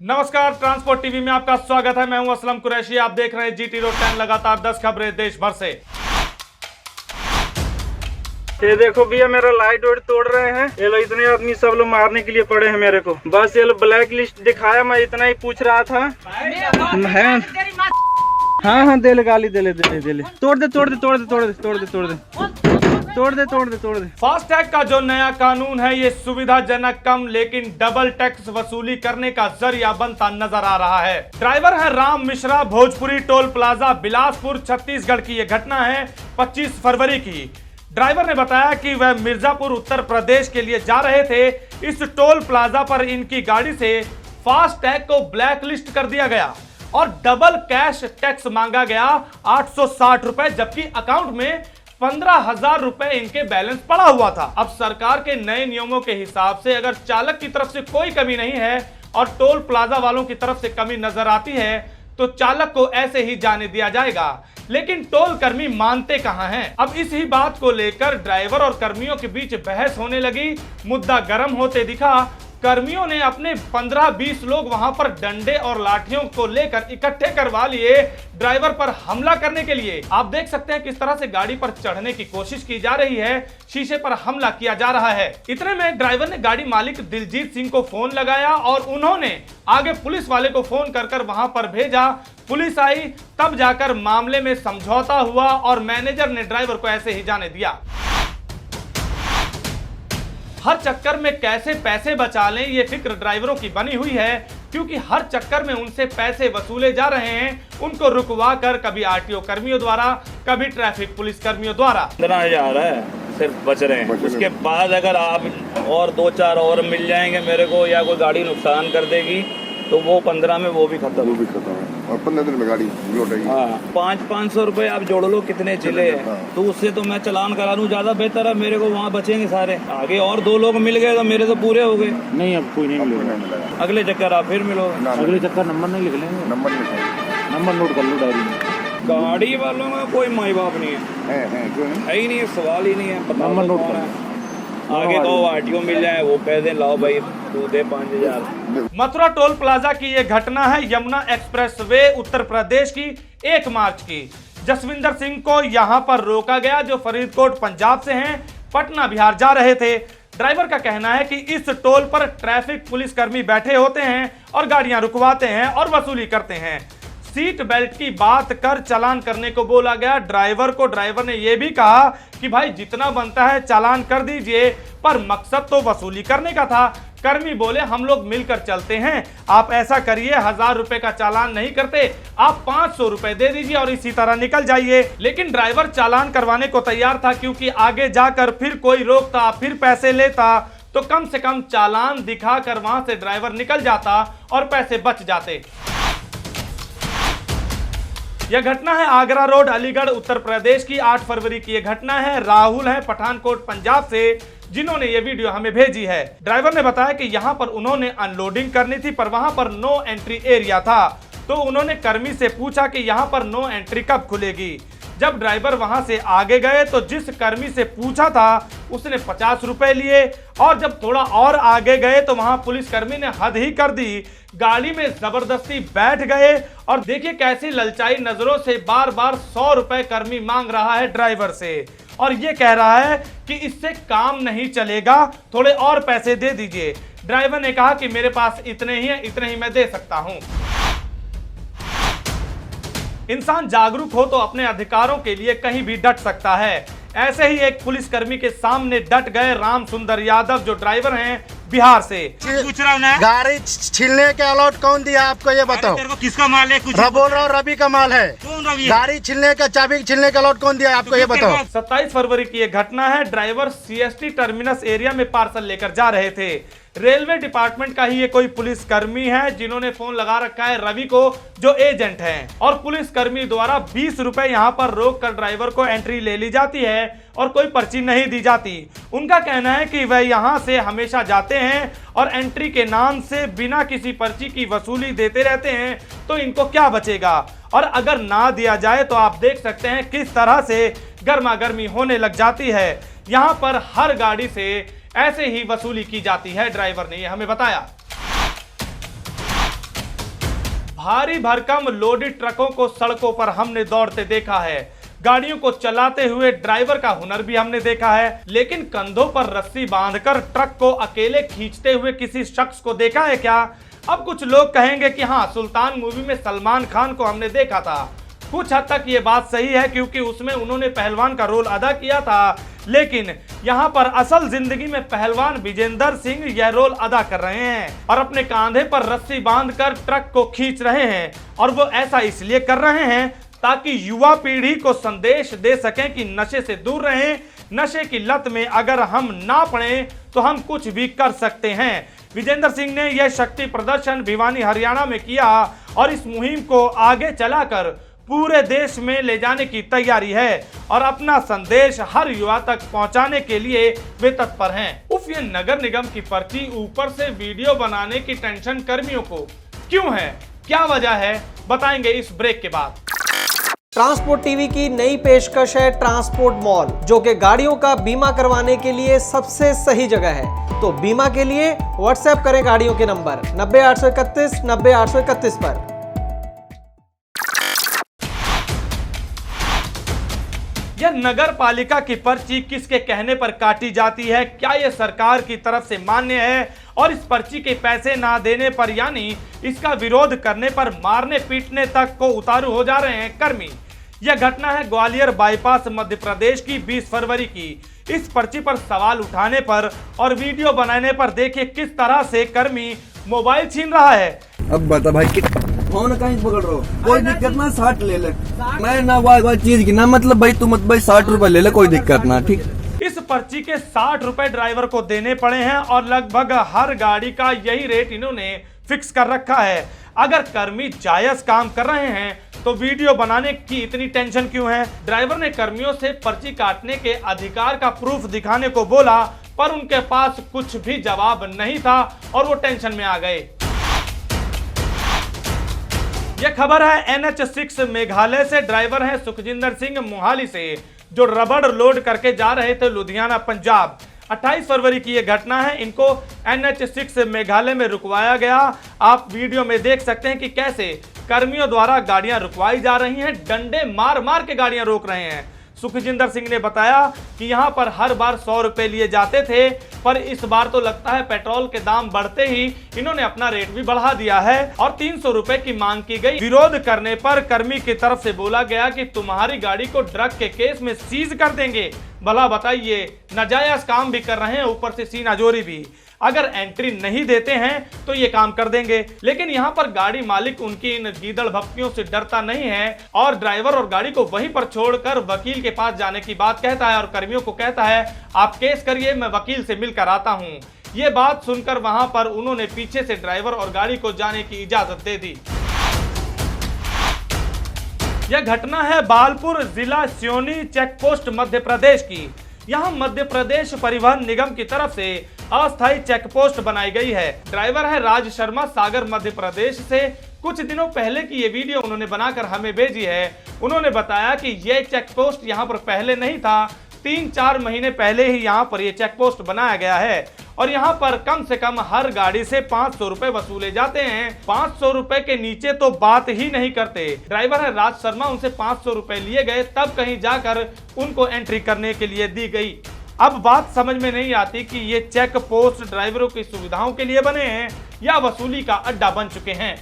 नमस्कार, transport TV में आपका स्वागत है। मैं हूं असलम कुरैशी। आप देख रहे हैं जीटी रोड 10। लगातार 10 खबरें देश भर से। ये देखो भैया, मेरा लाइट वाइट तोड़ रहे हैं ये लोग। इतने आदमी सब लोग मारने के लिए पड़े हैं मेरे को। बस ये लोग ब्लैक लिस्ट दिखाया, मैं इतना ही पूछ रहा था। हाँ दे ले गाली, दे ले। तोड़ दे। फास्टैग का जो नया कानून है ये सुविधाजनक कम लेकिन डबल टैक्स वसूली करने का जरिया बनता नजर आ रहा है। ड्राइवर है राम मिश्रा, भोजपुरी टोल प्लाजा बिलासपुर छत्तीसगढ़ की ये घटना है 25 फरवरी की। ड्राइवर ने बताया कि वह मिर्जापुर उत्तर प्रदेश के लिए जा रहे थे। इस टोल प्लाजा पर इनकी गाड़ी से फास्टैग को ब्लैक लिस्ट कर दिया गया और डबल कैश टैक्स मांगा गया 860 रुपए, जबकि अकाउंट में 15,000 रुपए इनके बैलेंस पड़ा हुआ था। अब सरकार के नए नियमों के हिसाब से अगर चालक की तरफ से कोई कमी नहीं है और टोल प्लाजा वालों की तरफ से कमी नजर आती है तो चालक को ऐसे ही जाने दिया जाएगा। लेकिन टोल कर्मी मानते कहां हैं। अब इस ही बात को लेकर ड्राइवर और कर्मियों के बीच बहस होने लगी। मुद्दा गर्म होते दिखा। कर्मियों ने अपने 15-20 लोग वहां पर डंडे और लाठियों को लेकर इकट्ठे करवा लिए ड्राइवर पर हमला करने के लिए। आप देख सकते हैं किस तरह से गाड़ी पर चढ़ने की कोशिश की जा रही है, शीशे पर हमला किया जा रहा है। इतने में ड्राइवर ने गाड़ी मालिक दिलजीत सिंह को फोन लगाया और उन्होंने आगे पुलिस वाले को फोन कर वहां पर भेजा। पुलिस आई, तब जाकर मामले में समझौता हुआ और मैनेजर ने ड्राइवर को ऐसे ही जाने दिया। हर चक्कर में कैसे पैसे बचा लें ये फिक्र ड्राइवरों की बनी हुई है, क्योंकि हर चक्कर में उनसे पैसे वसूले जा रहे हैं। उनको रुकवा कर कभी आरटीओ कर्मियों द्वारा, कभी ट्रैफिक पुलिस कर्मियों द्वारा। 15,000 है सिर्फ बच रहे हैं। उसके बाद अगर आप और 2-4 और मिल जाएंगे मेरे को या कोई गाड़ी नुकसान कर देगी तो वो 15 में वो भी खत्म है और 15 दिन में गाड़ी लौटेगी। हाँ, 500-500 रुपए आप जोड़ लो कितने चिले हैं, तो उससे तो मैं चालान करा लूँ, ज्यादा बेहतर है। मेरे को वहाँ बचेंगे सारे। आगे और 2 लोग मिल गए तो मेरे तो पूरे हो गए। नहीं, अब कोई नहीं मिलेगा। अगले चक्कर आप फिर मिलोगे। अगले चक्कर नंबर नहीं लिख लेंगे, नंबर नोट कर लो डायरी में। गाड़ी वालों का कोई माई बाप नहीं है ही नहीं, सवाल ही नहीं है। नंबर नोट कर। आगे तो आरटीओ मिल जाए, वो कह दे लाओ भाई तू दे 5,000। मथुरा टोल प्लाजा की यह घटना है यमुना एक्सप्रेस वे उत्तर प्रदेश की 1 मार्च की। जसविंदर सिंह को यहां पर रोका गया जो फरीदकोट पंजाब से हैं, पटना बिहार जा रहे थे। ड्राइवर का कहना है कि इस टोल पर ट्रैफिक पुलिस कर्मी बैठे होते हैं और गाड़ियां रुकवाते हैं और वसूली करते हैं। सीट बेल्ट की बात कर चालान करने को बोला गया ड्राइवर को। ड्राइवर ने यह भी कहा कि भाई जितना बनता है चालान कर दीजिए, पर मकसद तो वसूली करने का था। कर्मी बोले हम लोग मिलकर चलते हैं, आप ऐसा करिए 1,000 रुपए का चालान नहीं करते, आप 500 रुपए दे दीजिए और इसी तरह निकल जाइए। लेकिन ड्राइवर चालान करवाने को तैयार था, क्योंकि आगे जाकर फिर कोई रोकता, फिर पैसे लेता तो कम से कम चालान दिखाकर वहां से ड्राइवर निकल जाता और पैसे बच जाते। यह घटना है आगरा रोड अलीगढ़ उत्तर प्रदेश की 8 फरवरी की। यह घटना है। राहुल है पठानकोट पंजाब से, जिन्होंने ये वीडियो हमें भेजी है। ड्राइवर ने बताया कि यहां पर उन्होंने अनलोडिंग करनी थी, पर वहां पर नो एंट्री एरिया था। तो उन्होंने कर्मी से पूछा कि यहां पर नो एंट्री कब खुलेगी। जब ड्राइवर वहां से आगे गए तो जिस कर्मी से पूछा था उसने 50 रुपए लिए, और जब थोड़ा और आगे गए तो वहां पुलिस कर्मी ने हद ही कर दी। गाड़ी में जबरदस्ती बैठ गए और देखिए कैसी ललचाई नजरों से बार बार 100 रुपए कर्मी मांग रहा है ड्राइवर से, और ये कह रहा है कि इससे काम नहीं चलेगा, थोड़े और पैसे दे दीजिए। ड्राइवर ने कहा कि मेरे पास इतने ही है, इतने ही मैं दे सकता हूं। इंसान जागरूक हो तो अपने अधिकारों के लिए कहीं भी डट सकता है। ऐसे ही एक पुलिसकर्मी के सामने डट गए राम सुंदर यादव, जो ड्राइवर हैं बिहार से। पूछ रहा हूँ ना, गाड़ी छीनने के अलॉट कौन दिया आपको, ये बताओ। तेरे को किसका माल है? कुछ बोल रहा हूँ रवि का माल है। कौन रवि है? गाड़ी छीनने का, चाबी छीनने का अलॉट कौन दिया आपको, ये बताओ। 27 फरवरी की यह घटना है। ड्राइवर सीएसटी टर्मिनस एरिया में पार्सल लेकर जा रहे थे। रेलवे डिपार्टमेंट का ही ये कोई पुलिस कर्मी है जिन्होंने फोन लगा रखा है रवि को, जो एजेंट हैं, और पुलिस कर्मी द्वारा 20 रुपए यहां पर रोक कर ड्राइवर को एंट्री ले ली जाती है और कोई पर्ची नहीं दी जाती। उनका कहना है कि वह यहां से हमेशा जाते हैं और एंट्री के नाम से बिना किसी पर्ची की वसूली देते रहते हैं, तो इनको क्या बचेगा। और अगर ना दिया जाए तो आप देख सकते हैं किस तरह से गर्मा गर्मी होने लग जाती है। यहां पर हर गाड़ी से ऐसे ही वसूली की जाती है। ड्राइवर ने यह हमें बताया। भारी भरकम लोडेड ट्रकों को सड़कों पर हमने दौड़ते देखा है, गाड़ियों को चलाते हुए ड्राइवर का हुनर भी हमने देखा है, लेकिन कंधों पर रस्सी बांधकर ट्रक को अकेले खींचते हुए किसी शख्स को देखा है क्या? अब कुछ लोग कहेंगे कि हाँ, सुल्तान मूवी में सलमान खान को हमने देखा था। कुछ हद तक ये बात सही है क्योंकि उसमें उन्होंने पहलवान का रोल अदा किया था, लेकिन यहाँ पर असल जिंदगी में पहलवान विजेंदर सिंह यह रोल अदा कर रहे हैं और अपने कांधे पर रस्सी बांधकर ट्रक को खींच रहे हैं। और वो ऐसा इसलिए कर रहे हैं ताकि युवा पीढ़ी को संदेश दे सकें कि नशे से दूर रहें, नशे की लत में अगर हम ना पड़े तो हम कुछ भी कर सकते हैं। विजेंदर सिंह ने यह शक्ति प्रदर्शन भिवानी हरियाणा में किया और इस मुहिम को आगे चलाकर पूरे देश में ले जाने की तैयारी है और अपना संदेश हर युवा तक पहुंचाने के लिए वे तत्पर हैं। उफ, ये नगर निगम की पर्ची, ऊपर से वीडियो बनाने की टेंशन कर्मियों को क्यों है, क्या वजह है, बताएंगे इस ब्रेक के बाद। ट्रांसपोर्ट टीवी की नई पेशकश है ट्रांसपोर्ट मॉल, जो कि गाड़ियों का बीमा करवाने के लिए सबसे सही जगह है। तो बीमा के लिए व्हाट्सएप करें गाड़ियों के नंबर 90 831 90 831 पर। यह नगर पालिका की पर्ची किसके कहने पर काटी जाती है? क्या यह सरकार की तरफ से मान्य है? और इस पर्ची के पैसे ना देने पर यानी इसका विरोध करने पर मारने पीटने तक को उतारू हो जा रहे हैं कर्मी। यह घटना है ग्वालियर बाईपास मध्य प्रदेश की 20 फरवरी की। इस पर्ची पर सवाल उठाने पर और वीडियो बनाने पर देखिए किस तरह से कर्मी मोबाइल छीन रहा है। अब बता भाई कि फोन कहीं पकड़ रहा हो, कोई दिक्कत ना 60 ले ले, मैं ना वो चीज की ना मतलब भाई तू मत भाई 60 रुपए ले ले, कोई दिक्कत ना, ठीक। इस पर्ची के 60 रुपए ड्राइवर को देने पड़े हैं और लगभग हर गाड़ी का यही रेट इन्होंने फिक्स कर रखा है। अगर कर्मी जायज काम कर रहे हैं तो वीडियो बनाने की इतनी टेंशन क्यों है? ड्राइवर ने कर्मियों से पर्ची काटने के अधिकार का प्रूफ दिखाने को बोला, पर उनके पास कुछ भी जवाब नहीं था और वो टेंशन में आ गए। यह खबर है NH6 मेघालय से। ड्राइवर है सुखजिंदर सिंह मोहाली से, जो रबड़ लोड करके जा रहे थे लुधियाना पंजाब। 28 फरवरी की यह घटना है। इनको NH6 मेघालय में रुकवाया गया। आप वीडियो में देख सकते हैं कि कैसे कर्मियों द्वारा गाड़ियां रुकवाई जा रही हैं, डंडे मार मार के गाड़ियां रोक रहे हैं। सुखजिंदर सिंह ने बताया कि यहां पर हर बार 100 रुपए लिए जाते थे, पर इस बार तो लगता है पेट्रोल के दाम बढ़ते ही इन्होंने अपना रेट भी बढ़ा दिया है और 300 रुपए की मांग की गई। विरोध करने पर कर्मी की तरफ से बोला गया कि तुम्हारी गाड़ी को ड्रग के केस में सीज कर देंगे। भला बताइए, नाजायज काम भी कर रहे हैं, ऊपर से सीनाजोरी भी। अगर एंट्री नहीं देते हैं तो ये काम कर देंगे। लेकिन यहाँ पर गाड़ी मालिक उनकी इन गीदड़ भक्तियों से डरता नहीं है और ड्राइवर और गाड़ी को वहीं पर छोड़कर वकील के पास जाने की बात कहता है और कर्मियों को कहता है आप केस करिए, मैं वकील से मिलकर आता हूँ। ये बात सुनकर वहां पर उन्होंने पीछे से ड्राइवर और गाड़ी को जाने की इजाजत दे दी। यह घटना है बालपुर जिला सियोनी चेक पोस्ट मध्य प्रदेश की। यहाँ मध्य प्रदेश परिवहन निगम की तरफ से अस्थायी चेक पोस्ट बनाई गई है। ड्राइवर है राज शर्मा, सागर मध्य प्रदेश से। कुछ दिनों पहले की ये वीडियो उन्होंने बनाकर हमें भेजी है। उन्होंने बताया कि ये चेक पोस्ट यहाँ पर पहले नहीं था, 3-4 महीने पहले ही यहाँ पर ये चेक पोस्ट बनाया गया है और यहाँ पर कम से कम हर गाड़ी से 500 रुपए वसूले जाते हैं। 500 रुपए के नीचे तो बात ही नहीं करते। ड्राइवर है राज शर्मा, उनसे 500 रुपए लिए गए, तब कहीं जाकर उनको एंट्री करने के लिए दी गई। अब बात समझ में नहीं आती कि ये चेक पोस्ट ड्राइवरों की सुविधाओं के लिए बने हैं या वसूली का अड्डा बन चुके हैं।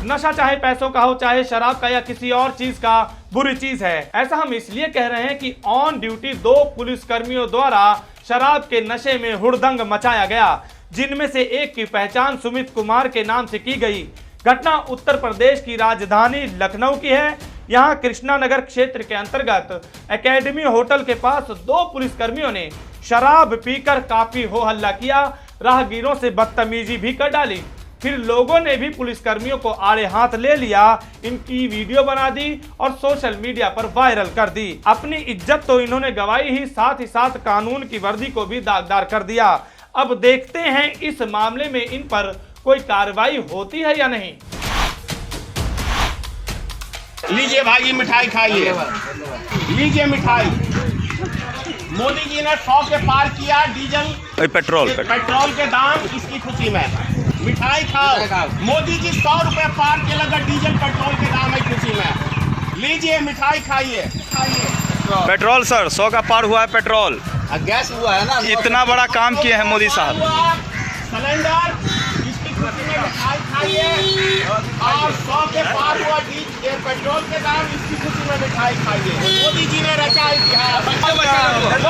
नशा चाहे पैसों का हो, चाहे शराब का या किसी और चीज का, बुरी चीज है। ऐसा हम इसलिए कह रहे हैं कि ऑन ड्यूटी 2 पुलिस कर्मियों द्वारा शराब के नशे में हुड़दंग मचाया गया, जिनमें से एक की पहचान सुमित कुमार के नाम से की गई। घटना उत्तर प्रदेश की राजधानी लखनऊ की है। यहाँ कृष्णा नगर क्षेत्र के अंतर्गत एकेडमी होटल के पास 2 पुलिसकर्मियों ने शराब पीकर काफी हो हल्ला किया, राहगीरों से बदतमीजी भी कर डाली। फिर लोगों ने भी पुलिसकर्मियों को आड़े हाथ ले लिया, इनकी वीडियो बना दी और सोशल मीडिया पर वायरल कर दी। अपनी इज्जत तो इन्होंने गंवाई ही साथ कानून की वर्दी को भी दागदार कर दिया। अब देखते हैं इस मामले में इन पर कोई कार्रवाई होती है या नहीं। लीजिए भाई, ये मिठाई खाइए, लीजिए मिठाई। मोदी जी ने 100 के पार किया डीजल पेट्रोल के दाम, इसकी खुशी में मिठाई खाओ। मोदी जी 100 रुपए पार के लगा डीजल पेट्रोल के दाम है खुशी में। लीजिए मिठाई खाइए। पेट्रोल सर 100 का पार हुआ है पेट्रोल। गैस हुआ है ना, इतना बड़ा काम किए हैं मोदी साहब। सिलेंडर इसकी खुशी में मिठाई खाइए और 100 के पार हुआ पेट्रोल के दाम, इसकी खुशी में मिठाई खाइए। मोदी जी ने रचा इतिहास।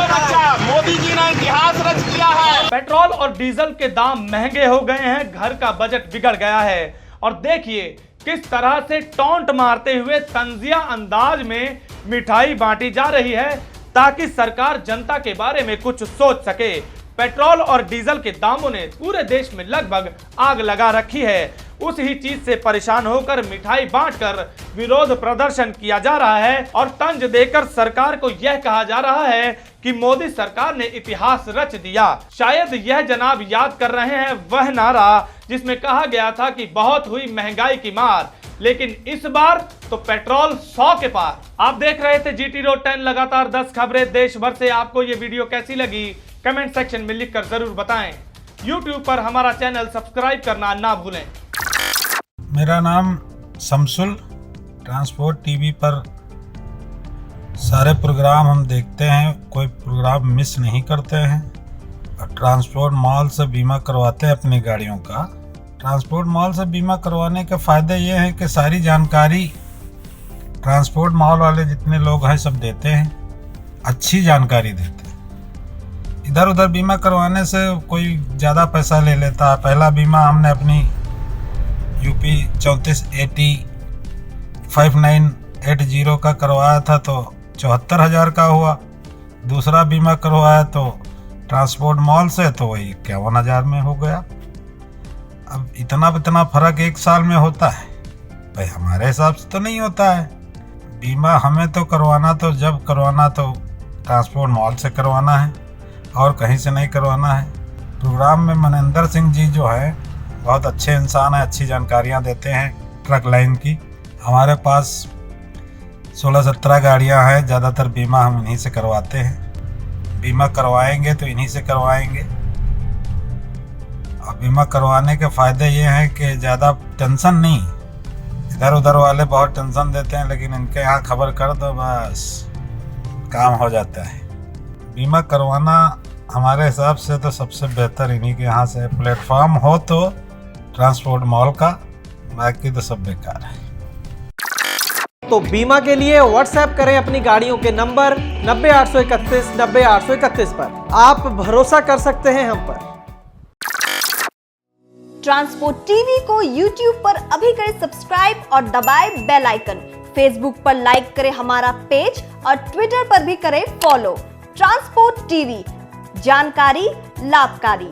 बच्चा मोदी जी ने इतिहास रच दिया है। पेट्रोल और डीजल के दाम महंगे हो गए हैं, घर का बजट बिगड़ गया है। और देखिए किस तरह से टॉन्ट मारते हुए तंजिया अंदाज में मिठाई बांटी जा रही है ताकि सरकार जनता के बारे में कुछ सोच सके। पेट्रोल और डीजल के दामों ने पूरे देश में लगभग आग लगा रखी है। उस ही चीज से परेशान होकर मिठाई बांटकर विरोध प्रदर्शन किया जा रहा है और तंज देकर सरकार को यह कहा जा रहा है कि मोदी सरकार ने इतिहास रच दिया। शायद यह जनाब याद कर रहे हैं वह नारा जिसमें कहा गया था कि बहुत हुई महंगाई की मार, लेकिन इस बार तो पेट्रोल 100 के पार। आप देख रहे थे GT Road 10 लगातार 10 खबरें देश भर से। आपको ये वीडियो कैसी लगी कमेंट सेक्शन में लिखकर जरूर बताएं। YouTube पर हमारा चैनल सब्सक्राइब करना ना भूलें। मेरा नाम शमसुल, ट्रांसपोर्ट टीवी पर सारे प्रोग्राम हम देखते हैं, कोई प्रोग्राम मिस नहीं करते हैं। और ट्रांसपोर्ट मॉल से बीमा करवाते हैं अपनी गाड़ियों का। ट्रांसपोर्ट मॉल से बीमा करवाने के फ़ायदे ये हैं कि सारी जानकारी ट्रांसपोर्ट मॉल वाले जितने लोग हैं सब देते हैं, अच्छी जानकारी देते हैं। इधर उधर बीमा करवाने से कोई ज़्यादा पैसा ले लेता है। पहला बीमा हमने अपनी UP 3480 5980 का करवाया था तो 74,000 का हुआ। दूसरा बीमा करवाया तो ट्रांसपोर्ट मॉल से तो वही 51,000 में हो गया। अब इतना फर्क एक साल में होता है भाई? हमारे हिसाब से तो नहीं होता है। बीमा हमें तो करवाना, तो जब करवाना तो ट्रांसपोर्ट मॉल से करवाना है और कहीं से नहीं करवाना है। प्रोग्राम में मनिंदर सिंह जी जो है बहुत अच्छे इंसान हैं, अच्छी जानकारियां देते हैं ट्रक लाइन की। हमारे पास 16-17 गाड़ियां हैं, ज़्यादातर बीमा हम इन्हीं से करवाते हैं। बीमा करवाएंगे तो इन्हीं से करवाएंगे। और बीमा करवाने के फ़ायदे ये हैं कि ज़्यादा टेंशन नहीं। इधर उधर वाले बहुत टेंशन देते हैं, लेकिन इनके यहाँ खबर कर दो बस काम हो जाता है। बीमा करवाना हमारे हिसाब से तो सबसे बेहतर इन्हीं के यहाँ से प्लेटफॉर्म हो तो ट्रांसपोर्ट मॉल का, बाकी तो सब बेकार है। तो बीमा के लिए व्हाट्सएप करें अपनी गाड़ियों के नंबर 90-831 90-831 पर। आप भरोसा कर सकते हैं हम पर। ट्रांसपोर्ट टीवी को YouTube पर अभी करें सब्सक्राइब और दबाएं बेल आइकन। फेसबुक पर लाइक करें हमारा पेज और ट्विटर पर भी करें फॉलो। ट्रांसपोर्ट टीवी, जानकारी लाभकारी।